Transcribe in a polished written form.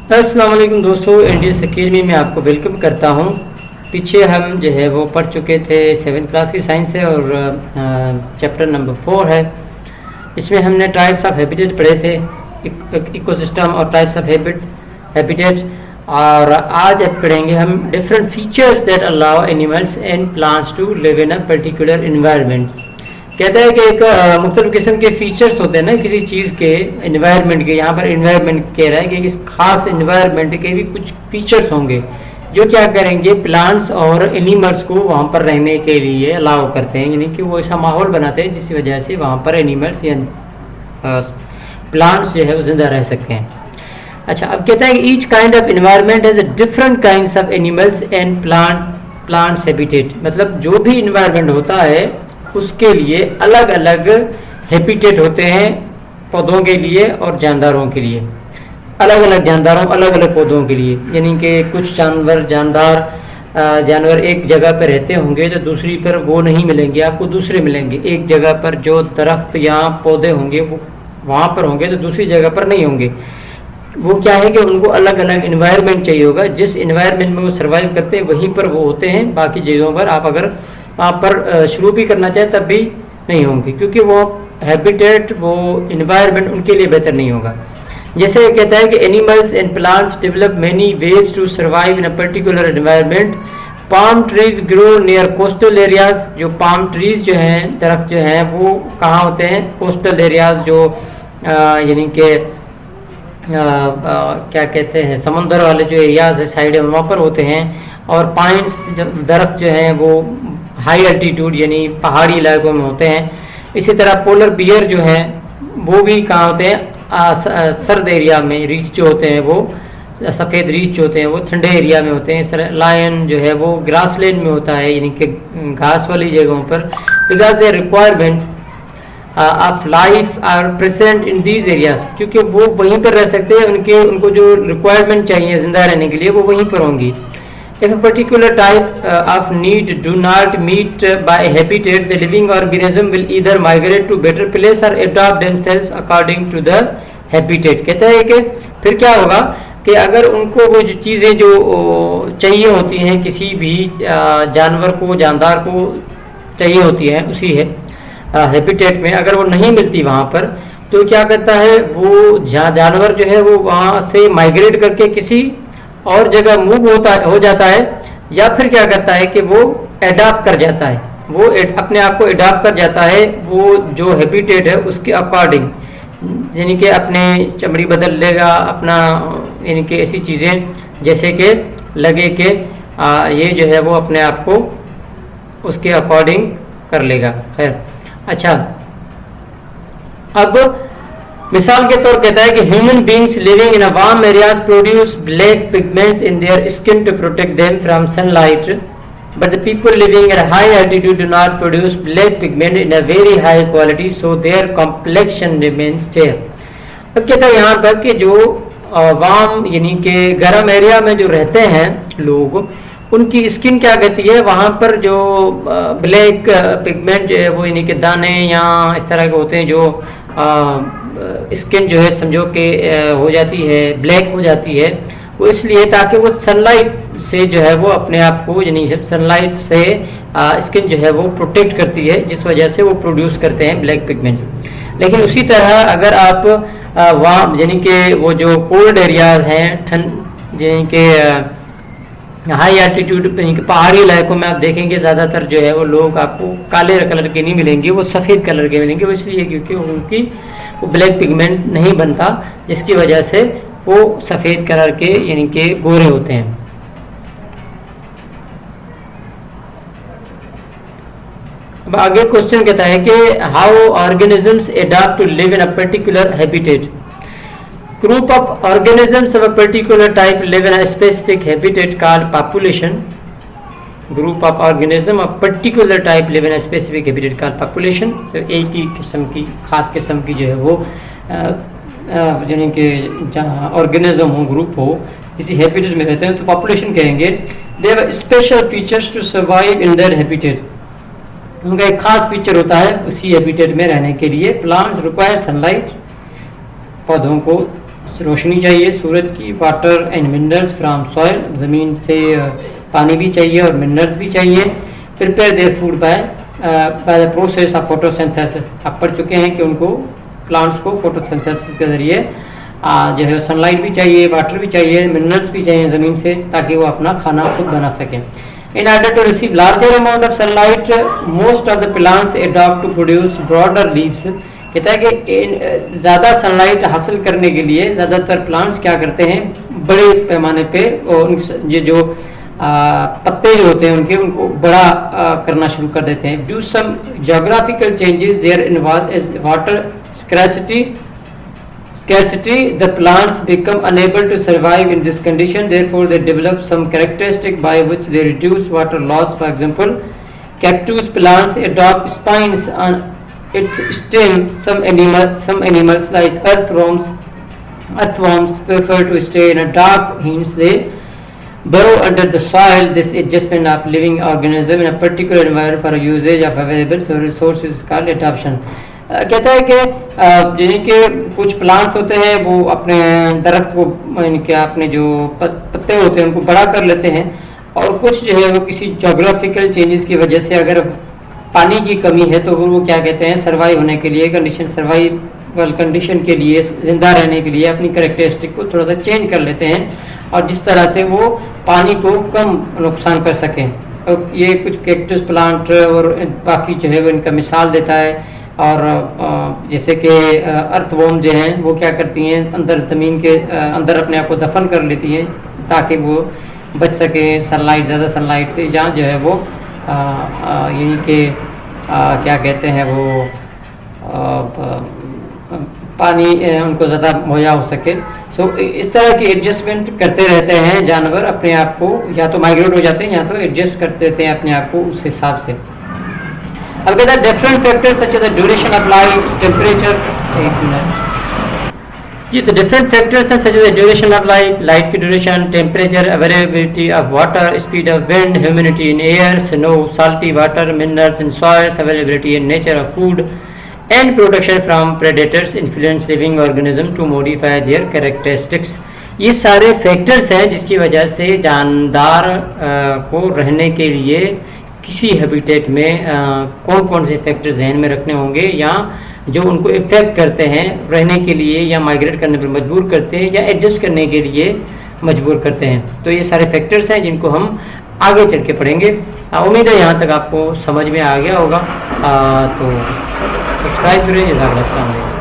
अस्सलाम वालेकुम दोस्तों, एनडीएस अकेडमी में आपको वेलकम करता हूं। पीछे हम जो है वो पढ़ चुके थे 7th क्लास की साइंस है और चैप्टर नंबर 4 है। इसमें हमने टाइप्स ऑफ हैबिटेट पढ़े थे, इकोसिस्टम और टाइप्स ऑफ हैबिटेट। और आज अब पढ़ेंगे हम different features that allow animals and plants to live in a particular environment. कहता है कि एक मुख्तलिफ किस्म के फीचर्स होते हैं ना किसी चीज़ के, एनवायरनमेंट के। यहाँ पर एनवायरनमेंट कह रहा है कि इस खास एनवायरनमेंट के भी कुछ फीचर्स होंगे जो क्या करेंगे, प्लांट्स और एनिमल्स को वहाँ पर रहने के लिए अलाउ करते हैं, यानी कि वो ऐसा माहौल बनाते हैं जिसकी वजह से वहाँ पर एनिमल्स या प्लांट्स जो है वो जिंदा रह सकते हैं। अच्छा, अब कहता है कि each kind of environment has different kinds of animals and plants habitat. मतलब जो भी एनवायरनमेंट होता है उसके लिए अलग अलग हैबिटेट होते हैं, पौधों के लिए और जानदारों के लिए। अलग अलग जानदारों, अलग अलग पौधों के लिए, यानी कि कुछ जानवर एक जगह पर रहते होंगे तो दूसरी पर वो नहीं मिलेंगे, आपको दूसरे मिलेंगे। एक जगह पर जो दरख्त या पौधे होंगे वो वहाँ पर होंगे तो दूसरी जगह पर नहीं होंगे। वो क्या है कि उनको अलग अलग इन्वायरमेंट चाहिए होगा। जिस इन्वायरमेंट में वो सर्वाइव करते हैं वहीं पर वो होते हैं। बाकी चीज़ों पर आप अगर वहाँ पर शुरू भी करना चाहें तब भी नहीं होंगे, क्योंकि वो हैबिटेट, वो इन्वायरमेंट उनके लिए बेहतर नहीं होगा। जैसे कहता है कि animals and plants develop many ways to survive in a particular environment. Palm trees grow near coastal areas. जो पाम ट्रीज जो हैं, दरख्त जो हैं, वो कहाँ होते हैं? कोस्टल एरियाज, जो यानी कि क्या कहते हैं, समुंदर वाले जो एरियाज है, साइड है, वहाँ पर होते हैं। और पाइन्स दरख्त जो हैं वो हाई अल्टीट्यूड यानी पहाड़ी इलाकों में होते हैं। इसी तरह पोलर बियर जो हैं वो भी कहाँ होते हैं? सर्द एरिया में। रीछ जो होते हैं वो सफ़ेद रीछ जो होते हैं वो ठंडे एरिया में होते हैं। लायन जो है वो ग्रासलैंड में होता है, यानी कि घास वाली जगहों पर। Because their requirements of life are present in these areas, क्योंकि वो वहीं पर रह सकते हैं। उनको जो रिक्वायरमेंट चाहिए जिंदा रहने के लिए वो वहीं पर होंगी। If a particular type of need do not meet by habitat, the living organism will either migrate to better place or adapt themselves according to the habitat। कहता है कि फिर क्या होगा कि अगर उनको वो जो चीज़ें जो चाहिए होती हैं, किसी भी जानवर को, जानदार को चाहिए होती हैं उसी है हैबिटेट में, अगर वो नहीं मिलती वहाँ पर, तो क्या करता है वो जानवर जो है वो वहाँ से माइग्रेट करके किसी और जगह मूव हो जाता है, या फिर क्या करता है कि वो एडाप्ट कर जाता है। वो अपने आप को एडाप्ट कर जाता है वो जो हैबिटेट है उसके अकॉर्डिंग, यानी कि अपने चमड़ी बदल लेगा अपना, यानी कि ऐसी चीज़ें जैसे कि लगे कि ये जो है वो अपने आप को उसके अकॉर्डिंग कर लेगा। खैर, अच्छा, अब मिसाल के तौर कहता है कि human beings living in a warm areas produce black pigments in their skin to protect them from sunlight, but the people living at high altitude do not produce black pigment in a very high quality, so their complexion remains fair. अब कहता है यहाँ पर कि जो warm यानी कि गर्म एरिया में जो रहते हैं लोग, उनकी स्किन क्या कहती है, वहाँ पर जो ब्लैक पिगमेंट जो है वो यानी कि दाने या इस तरह के होते हैं, जो स्किन जो है समझो कि हो जाती है, ब्लैक हो जाती है। वो इसलिए ताकि वो सनलाइट से जो है वो अपने आप को, यानी सनलाइट से स्किन जो है वो प्रोटेक्ट करती है, जिस वजह से वो प्रोड्यूस करते हैं ब्लैक पिगमेंट्स। लेकिन उसी तरह अगर आप वहाँ यानी कि वो जो कोल्ड एरियाज हैं, ठंड यानी कि हाई एल्टीट्यूड पहाड़ी इलाकों में आप देखेंगे ज़्यादातर जो है वो लोग आपको काले कलर के नहीं मिलेंगे, वो सफ़ेद कलर के मिलेंगे। वो इसलिए क्योंकि उनकी वो ब्लैक पिगमेंट नहीं बनता, जिसकी वजह से वो सफ़ेद कलर के यानी कि गोरे होते हैं। अब आगे क्वेश्चन कहता है कि how organisms adapt to live in a particular habitat. Group of organisms of a particular type live in a specific habitat called population. Group of organism of particular type live in a specific habitat called population. तो एक ही किस्म की, खास किस्म की जो है वो यानी कि जहाँ ऑर्गेनिज्म हो, ग्रुप हो, किसी हैबिटेट में रहते हैं तो पॉपुलेशन कहेंगे। They have special features to survive in their habitat. उनका एक खास फीचर होता है उसी हैबिटेट में रहने के लिए। Plants require sunlight, पौधों को रोशनी चाहिए सूरज की, water and minerals from soil, ज़मीन से पानी भी चाहिए और मिनरल्स भी चाहिए। Prepare their food by the process of photosynthesis. आप पढ़ चुके हैं कि उनको प्लांट्स को फोटोसिंथेसिस के ज़रिए जो है सनलाइट भी चाहिए, वाटर भी चाहिए, मिनरल्स भी चाहिए ज़मीन से, ताकि वो अपना खाना खुद बना सकें। In order to receive larger amount of sunlight most of the plants adopt to produce broader leaves. कहता है कि ज़्यादा सनलाइट हासिल करने के लिए ज़्यादातर प्लांट्स क्या करते हैं, बड़े पैमाने पे ये जो पत्ते जो होते हैं उनको बड़ा करना शुरू कर देते हैं। Due some geographical changes there in water scarcity, the plants become unable to survive in this condition. Therefore, they develop some characteristic by which they reduce water loss. For example, cactus plants adopt spines on its stem. Some animals like earthworms prefer to stay in a dark, hence they burrow under the soil. This adjustment of living organism in a particular environment for usage of available resources is called adaptation. कहता है कि यानी कि कुछ plants होते हैं वो अपने दरख्त को यानी कि अपने जो पत्ते होते हैं उनको बड़ा कर लेते हैं, और कुछ जो है वो किसी जोग्राफिकल चेंजेस की वजह से अगर पानी की कमी है तो वो क्या कहते हैं, सर्वाइव होने के लिए सर्वाइवल कंडीशन के लिए, जिंदा रहने के लिए अपनी कैरेक्टरिस्टिक को थोड़ा सा चेंज कर लेते हैं, और जिस तरह से वो पानी को कम नुकसान कर सकें। और ये कुछ कैक्टस प्लांट और बाकी जो है वो इनका मिसाल देता है। और जैसे कि अर्थवॉर्म जो हैं वो क्या करती हैं, अंदर ज़मीन के अंदर अपने आप को दफन कर लेती हैं ताकि वो बच सके सनलाइट, ज़्यादा सनलाइट से, जहाँ जो है वो यानी कि क्या कहते हैं वो पानी उनको ज़्यादा मुहैया हो सके। सो इस तरह की एडजस्टमेंट करते रहते हैं जानवर अपने आप को, या तो माइग्रेट हो जाते हैं या तो एडजस्ट करते रहते हैं अपने आप को उस हिसाब से। अब कहता है different factors such as the duration of light, temperature, जी तो डिफरेंट फैक्टर्स हैं such as the duration of light, light की duration, temperature, availability of water, speed of wind, humidity in air, snow, salty water, minerals in soils, availability in nature of food and protection from predators influence living organism to modify their characteristics. ये सारे factors हैं जिसकी वजह से जानदार को रहने के लिए किसी हैबिटेट में कौन कौन से फैक्टर जहन में रखने होंगे, या जो उनको इफेक्ट करते हैं रहने के लिए, या माइग्रेट करने पर मजबूर करते हैं, या एडजस्ट करने के लिए मजबूर करते हैं। तो ये सारे फैक्टर्स हैं जिनको हम आगे चल के पढ़ेंगे। उम्मीद है यहाँ तक आपको समझ में आ गया होगा। तो सब्सक्राइब करें। जज़ाकल्लाह।